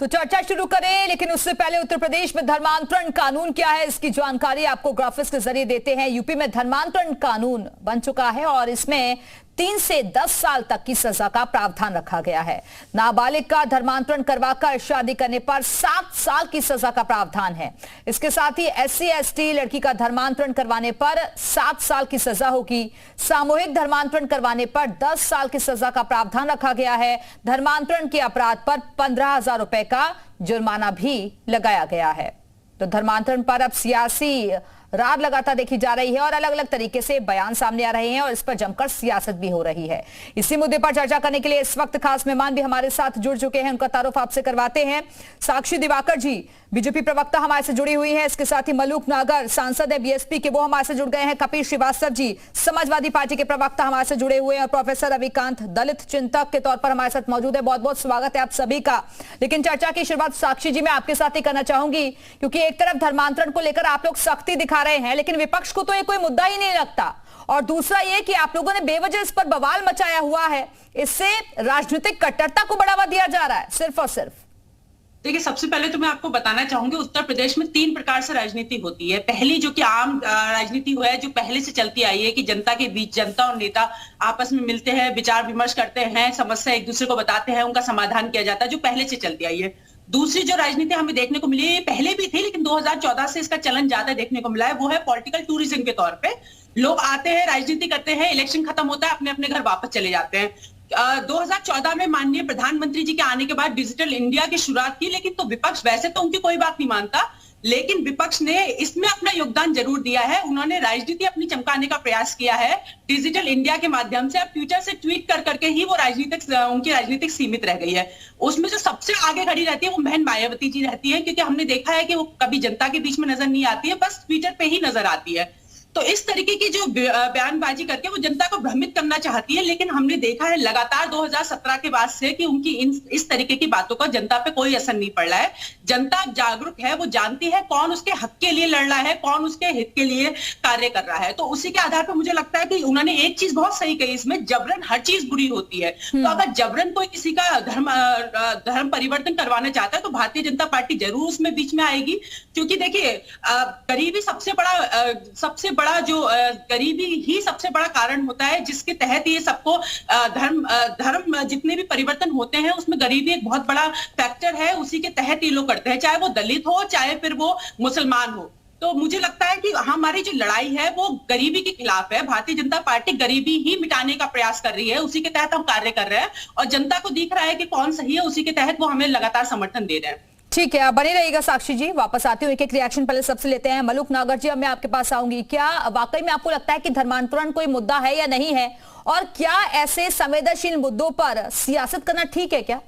तो चर्चा शुरू करें, लेकिन उससे पहले उत्तर प्रदेश में धर्मांतरण कानून क्या है, इसकी जानकारी आपको ग्राफिक्स के जरिए देते हैं। यूपी में धर्मांतरण कानून बन चुका है और इसमें 3 से 10 साल तक की सजा का प्रावधान रखा गया है। नाबालिग का धर्मांतरण करवाकर शादी करने पर 7 साल की सजा का प्रावधान है। इसके साथ ही SC/ST लड़की का धर्मांतरण करवाने पर 7 साल की सजा होगी। सामूहिक धर्मांतरण करवाने पर 10 साल की सजा का प्रावधान रखा गया है। धर्मांतरण के अपराध पर 15,000 रुपए का जुर्माना भी लगाया गया है। तो धर्मांतरण पर अब सियासी रार लगातार देखी जा रही है और अलग अलग तरीके से बयान सामने आ रहे हैं और इस पर जमकर सियासत भी हो रही है। इसी मुद्दे पर चर्चा करने के लिए इस वक्त खास मेहमान भी हमारे साथ जुड़ चुके हैं, उनका तारुफ आपसे करवाते हैं। साक्षी दिवाकर जी, बीजेपी प्रवक्ता हमारे से जुड़ी हुई हैं। इसके साथ ही मलूक नागर, सांसद है बीएसपी के, वो हमारे से जुड़ गए हैं। कपिल श्रीवास्तव जी, समाजवादी पार्टी के प्रवक्ता हमारे से जुड़े हुए हैं और प्रोफेसर रविकांत, दलित चिंतक के तौर पर हमारे साथ मौजूद है। बहुत बहुत स्वागत है आप सभी का। लेकिन चर्चा की शुरुआत साक्षी जी मैं आपके साथ ही करना चाहूंगी, क्योंकि एक तरफ धर्मांतरण को लेकर आप लोग सख्ती दिखा रहे हैं, लेकिन विपक्ष को तो ये कोई मुद्दा ही नहीं लगता, और दूसरा ये कि आप लोगों ने बेवजह इस पर बवाल मचाया हुआ है। इससे राजनीतिक कट्टरता को बढ़ावा दिया जा रहा है सिर्फ और सिर्फ। देखिए, सबसे पहले तो मैं आपको बताना चाहूंगी, उत्तर प्रदेश में 3 प्रकार से राजनीति होती है। पहली जो कि आम राजनीति है, जो पहले से चलती आई है कि जनता के बीच जनता और नेता आपस में मिलते हैं, विचार विमर्श करते हैं, समस्या एक दूसरे को बताते हैं, उनका समाधान किया जाता है, जो पहले से चलती आई है। दूसरी जो राजनीति हमें देखने को मिली है, पहले भी थी लेकिन 2014 से इसका चलन ज्यादा देखने को मिला है, वो है पॉलिटिकल टूरिज्म के तौर पे। लोग आते हैं, राजनीति करते हैं, इलेक्शन खत्म होता है, अपने अपने घर वापस चले जाते हैं। 2014 में माननीय प्रधानमंत्री जी के आने के बाद डिजिटल इंडिया की शुरुआत की, लेकिन तो विपक्ष वैसे तो उनकी कोई बात नहीं मानता, लेकिन विपक्ष ने इसमें अपना योगदान जरूर दिया है। उन्होंने राजनीति अपनी चमकाने का प्रयास किया है डिजिटल इंडिया के माध्यम से। अब ट्विटर से ट्वीट कर करके ही वो उनकी राजनीतिक सीमित रह गई है। उसमें जो सबसे आगे खड़ी रहती है वो बहन मायावती जी रहती है, क्योंकि हमने देखा है कि वो कभी जनता के बीच में नजर नहीं आती है, बस ट्विटर पे ही नजर आती है। तो इस तरीके की जो बयानबाजी करके वो जनता को भ्रमित करना चाहती है, लेकिन हमने देखा है लगातार 2017 के बाद से कि उनकी इस तरीके की बातों का जनता पे कोई असर नहीं पड़ रहा है। जनता जागरूक है, वो जानती है कौन उसके हक के लिए लड़ रहा है, कौन उसके हित के लिए कार्य कर रहा है। तो उसी के आधार पर मुझे लगता है कि उन्होंने एक चीज बहुत सही कही, इसमें जबरन हर चीज बुरी होती है। तो अगर जबरन कोई किसी का धर्म परिवर्तन करवाना चाहता है तो भारतीय जनता पार्टी जरूर उसमें बीच में आएगी, क्योंकि देखिए गरीबी सबसे बड़ा कारण होता है जिसके तहत ये सबको धर्म जितने भी परिवर्तन होते हैं उसमें गरीबी एक बहुत बड़ा फैक्टर है। उसी के तहत ये लोग करते हैं, चाहे वो दलित हो चाहे फिर वो मुसलमान हो। तो मुझे लगता है कि हमारी जो लड़ाई है वो गरीबी के खिलाफ है। भारतीय जनता पार्टी गरीबी ही मिटाने का प्रयास कर रही है, उसी के तहत हम कार्य कर रहे हैं और जनता को दिख रहा है कि कौन सही है, उसी के तहत वो हमें लगातार समर्थन दे रहे हैं। ठीक है, आप बनी रहिएगा साक्षी जी, वापस आती हूँ। एक रिएक्शन पहले सबसे लेते हैं। मलूक नागर जी, अब मैं आपके पास आऊंगी। क्या वाकई में आपको लगता है कि धर्मांतरण कोई मुद्दा है या नहीं है, और क्या ऐसे संवेदनशील मुद्दों पर सियासत करना ठीक है क्या?